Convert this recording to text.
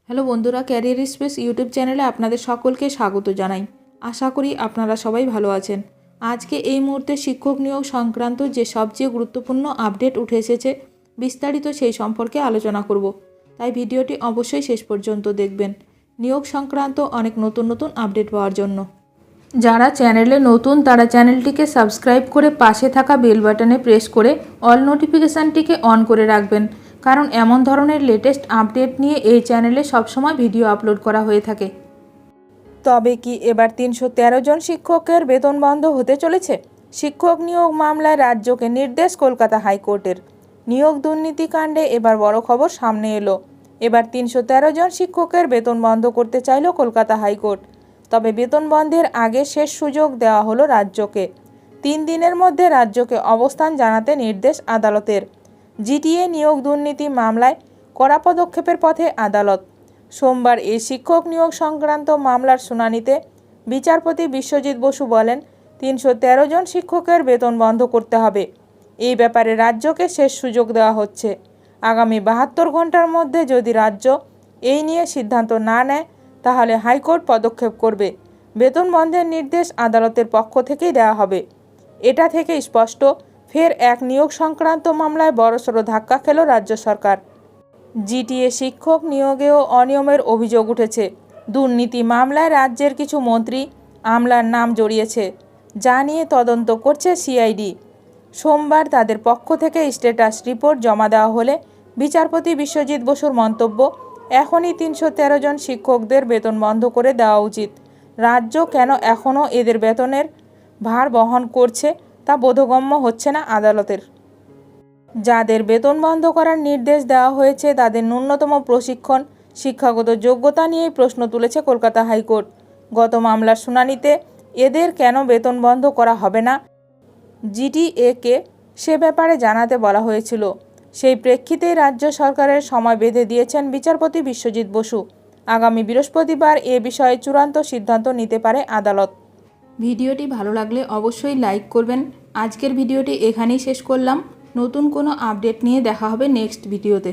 Hello বন্ধুরা, career space YouTube চ্যানেলে আপনাদের সকলকে স্বাগত জানাই। আশা করি আপনারা সবাই ভালো আছেন। আজকে এই মুহূর্তে শিক্ষক নিয়োগ সংক্রান্ত যে সবচেয়ে গুরুত্বপূর্ণ আপডেট উঠে এসেছে, বিস্তারিত সেই সম্পর্কে আলোচনা করব। তাই ভিডিওটি অবশ্যই শেষ পর্যন্ত দেখবেন নিয়োগ সংক্রান্ত অনেক নতুন আপডেট পাওয়ার জন্য। যারা চ্যানেলে নতুন তারা চ্যানেলটিকে সাবস্ক্রাইব করে পাশে থাকা বেল বাটনে প্রেস করে অল নোটিফিকেশানটিকে অন করে রাখবেন, কারণ এমন ধরনের লেটেস্ট আপডেট নিয়ে এই চ্যানেলে সবসময় ভিডিও আপলোড করা হয়ে থাকে। তবে কি এবার 313 জন শিক্ষকের বেতন বন্ধ হতে চলেছে? শিক্ষক নিয়োগ মামলায় রাজ্যকে নির্দেশ কলকাতা হাইকোর্টের। নিয়োগ দুর্নীতিকাণ্ডে এবার বড় খবর সামনে এলো। এবার 313 জন শিক্ষকের বেতন বন্ধ করতে চাইল কলকাতা হাইকোর্ট। তবে বেতন বন্ধের আগে শেষ সুযোগ দেওয়া হলো রাজ্যকে। 3 দিনের মধ্যে রাজ্যকে অবস্থান জানাতে নির্দেশ আদালতের। জিটিএ নিয়োগ দুর্নীতি মামলায় কড়া পদক্ষেপের পথে আদালত। সোমবার এই শিক্ষক নিয়োগ সংক্রান্ত মামলার শুনানিতে বিচারপতি বিশ্বজিৎ বসু বলেন, 313 জন শিক্ষকের বেতন বন্ধ করতে হবে। এই ব্যাপারে রাজ্যকে শেষ সুযোগ দেওয়া হচ্ছে। আগামী 72 ঘন্টার মধ্যে যদি রাজ্য এই নিয়ে সিদ্ধান্ত না নেয়, তাহলে হাইকোর্ট পদক্ষেপ করবে। বেতন বন্ধের নির্দেশ আদালতের পক্ষ থেকেই দেওয়া হবে। এটা থেকে স্পষ্ট, ফের এক নিয়োগ সংক্রান্ত মামলায় বড়সড় ধাক্কা খেল রাজ্য সরকার। জিটিএ শিক্ষক নিয়োগেও অনিয়মের অভিযোগ উঠেছে। দুর্নীতি মামলায় রাজ্যের কিছু মন্ত্রী আমলার নাম জড়িয়েছে, যা নিয়ে তদন্ত করছে সিআইডি। সোমবার তাদের পক্ষ থেকে স্ট্যাটাস রিপোর্ট জমা দেওয়া হলে বিচারপতি বিশ্বজিৎ বসুর মন্তব্য, এখনই 313 জন শিক্ষকদের বেতন বন্ধ করে দেওয়া উচিত। রাজ্য কেন এখনও এদের বেতনের ভার বহন করছে তা বোধগম্য হচ্ছে না আদালতের। যাদের বেতন বন্ধ করার নির্দেশ দেওয়া হয়েছে তাদের ন্যূনতম প্রশিক্ষণ, শিক্ষাগত যোগ্যতা নিয়েই প্রশ্ন তুলেছে কলকাতা হাইকোর্ট। গত মামলার শুনানিতে এদের কেন বেতন বন্ধ করা হবে না জিটিএকে সে ব্যাপারে জানাতে বলা হয়েছিল। সেই প্রেক্ষিতেই রাজ্য সরকারের সময় বেঁধে দিয়েছেন বিচারপতি বিশ্বজিৎ বসু। আগামী বৃহস্পতিবার এ বিষয়ে চূড়ান্ত সিদ্ধান্ত নিতে পারে আদালত। ভিডিওটি ভালো লাগলে অবশ্যই লাইক করবেন। আজকের ভিডিওটি এখানেই শেষ করলাম। নতুন কোনো আপডেট নিয়ে দেখা হবে নেক্সট ভিডিওতে।